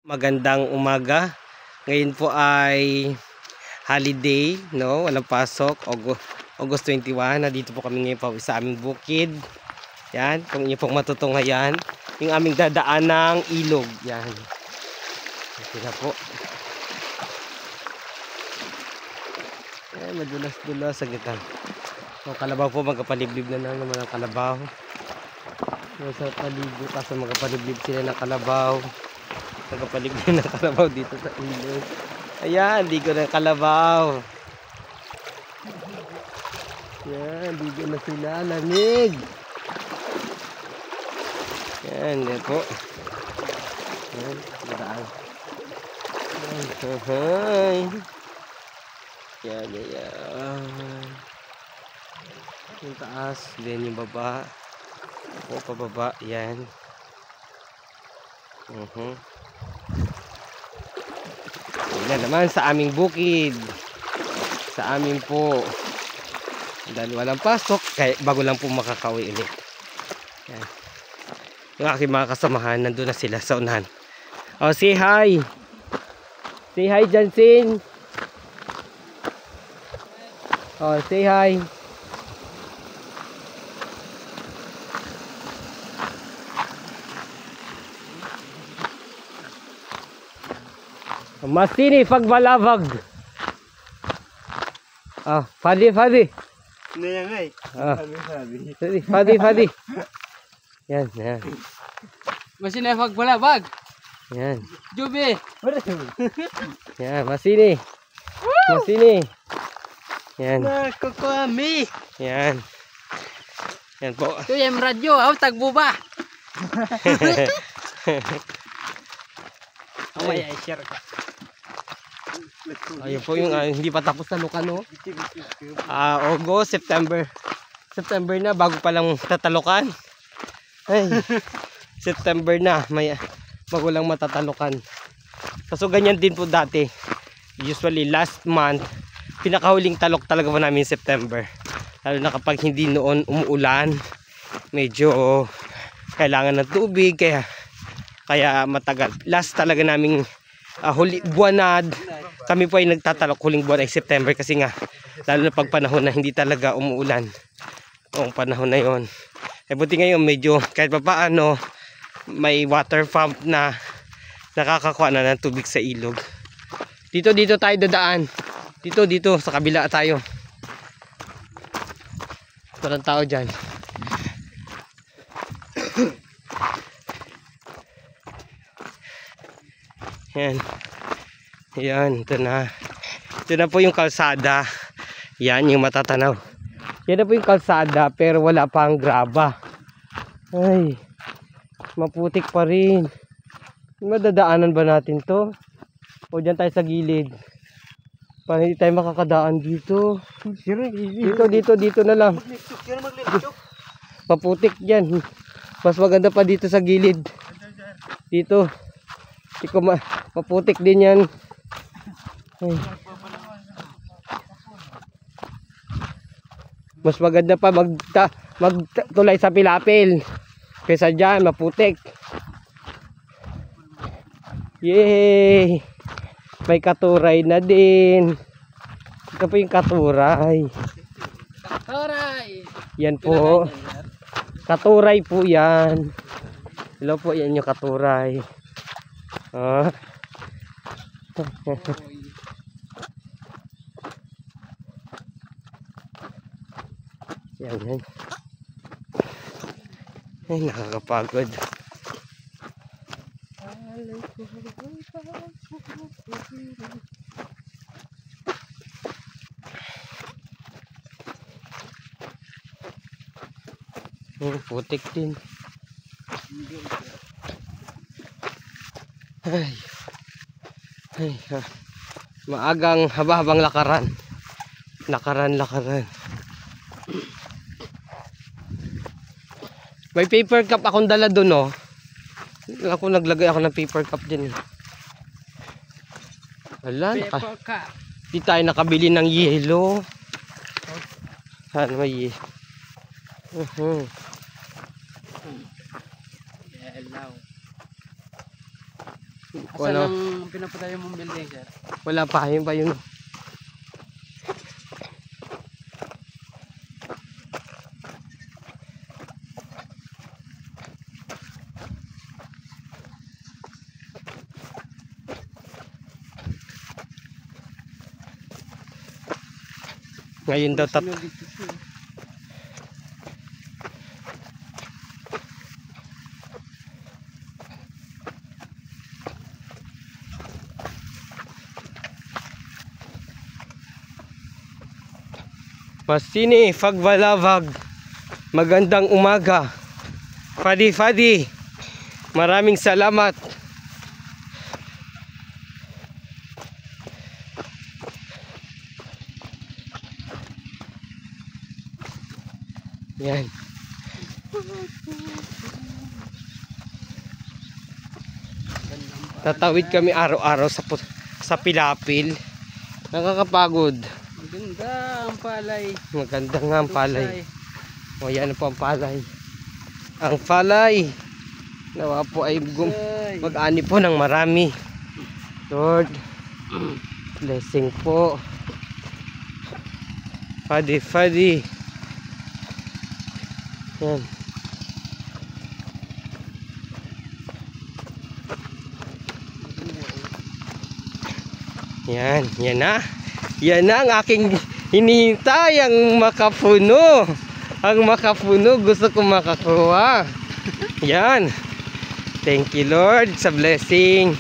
Magandang umaga. Ngayon po ay holiday, no? Walang pasok. August 21. Nandito po kami ngayon pa sa aming bukid. Yan, kung inyo pong matutunghayan, yung aming dadaan ng ilog. Yan. Ito na po. Yan, madulas-dulas sa gitna. So, kalabaw po, magkapaliblib na naman ang kalabaw. Sa paligid, kaso magkapaliblib sila ng kalabaw. Nagpapaligid ng kalabaw dito sa ilog. Ayan, ligo ng kalabaw. Yan, ligo na sila. Lamig. Yan, yan po. Yan, daan. Yan, yan, yan. Yung taas, then yung baba. O, pababa, yan. Yan naman sa aming bukid. Sa amin po. Dahil walang pasok, kaya bago lang po makakauwi ulit. Yan. Yung aking mga kasamahan, nandun na sila sa unahan. Oh, say hi. Say hi, Jansin. Oh, say hi. Masini pagbalabag. Ah, Fadi. Ano yan nga eh? Fadi. Yan, yan. Masini pagbalabag. Yan. Jubi. Yan, Masini. Masini. Yan. Nakukuami. Yan. Yan po. Ito yung radyo. Tagbo ba? Ay, share ka. Ayun po yung hindi pa tapos na Lucano. August, September. September na, bago pa lang tatalukan. Ay, September na, may bago lang matatalukan. Kaso ganyan din po dati. Usually last month, pinakahuling talok talaga po namin September. Lalo na kapag hindi noon umuulan, medyo kailangan ng tubig, kaya matagal. Last talaga naming huli buwan na kami po ay nagtatalok, huling buwan ay September, kasi nga lalo na pag panahon na hindi talaga umuulan noong panahon na yon. Buti ngayon medyo kahit pa paano may water pump na nakakakuha na ng tubig sa ilog. Dito tayo dadaan. Dito sa kabila tayo. Walang tao dyan. Yan. Yan, ito na. Ito na po yung kalsada. Yan yung matatanaw. Yan na po yung kalsada, pero wala pang graba. Ay, maputik pa rin. Madadaanan ba natin to? O dyan tayo sa gilid? Para hindi tayo makakadaan dito. Dito na lang. Maputik dyan. Mas maganda pa dito sa gilid. Dito. Maputik din yan. Ay. Mas maganda pa magtulay sa pilapil kaysa dyan maputik. Yay! May katuray na din. Ito po yung katuray. Yan po. Katuray po yan. Hello po, yan yung katuray. Yan. Ay, nakakapagod. Putik din. Ay, maagang haba-habang lakaran. Lakaran. May paper cup akong dala doon, oh. Naglagay ako ng paper cup din. Wala, di tayo nakabili ng yelo. Saan may yelo? Asan Wala. ang pinapatayo mong building, sir? Wala pa, yun pa yun. Ngayon daw Masini, Fagbalawag. Magandang umaga. Fadi. Maraming salamat. Yan. Tatawid kami araw-araw sa Pilapil. Nakakapagod. Maganda ang palay. Maganda nga ang palay. O yan po ang palay. Ang palay. Nawa po ay mag-ani po ng marami. Lord, blessing po. Fadi. Yan. Yan na ang aking hinihintay, ang makapuno. Ang makapuno, gusto ko makakuha. Yan. Thank you, Lord, sa blessing.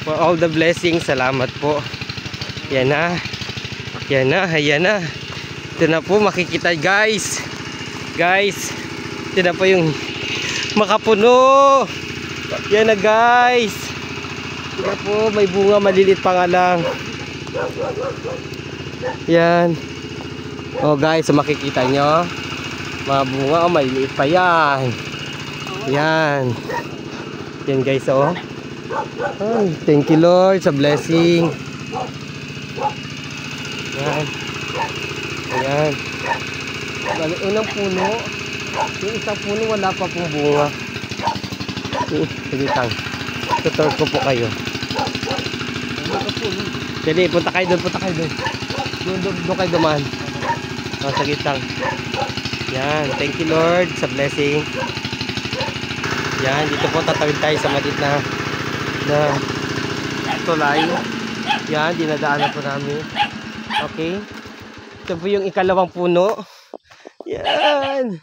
For all the blessings, salamat po. Yan na. Ito na po, makikita guys. Ito na po yung makapuno. Yan na guys. Ito na po, may bunga, malilit pa nga lang. Yan. Oh guys, so makikita nyo, mga bunga, oh, maliit pa yan. Yan guys, oh. Ay, thank you Lord sa blessing. Yan. Bali, unang puno, yung isang puno wala pa pong bunga. Sige tang, tutor ko po kayo. Sige, punta kayo doon. Doon kayo dumaan. Sa gitang. Yan, thank you Lord sa blessing. Yan, dito po tatawid tayo sa maliit na tulay. Yan, dinadaanan po namin. Okay. Ito po yung ikalawang puno. Yan.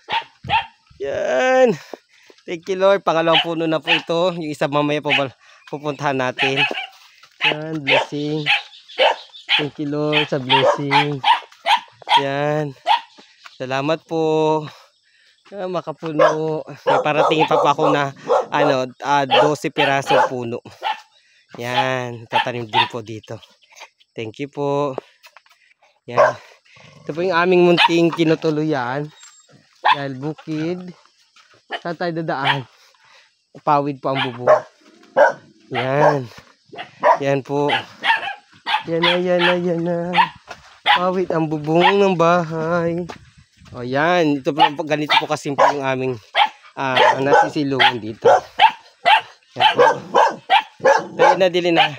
Thank you Lord. Pangalawang puno na po ito. Yung isa mamaya po pupuntahan natin. Yan, blessing. Thank you Lord sa blessing. Yan. Salamat po. Makapuno. May paratingin pa ako na 12 piraso puno. Yan, tatanim din po dito. Thank you po. Yan. Ito po yung aming munting tinutuluyan. Dahil bukid. Saan tayo dadaan? Pawid po ang bubong. Yan. Yan po. Yan na. Pawid ang bubong ng bahay. O yan. Ito po, ganito po kasimple yung aming nasisilungan dito. Yan po. Dili na.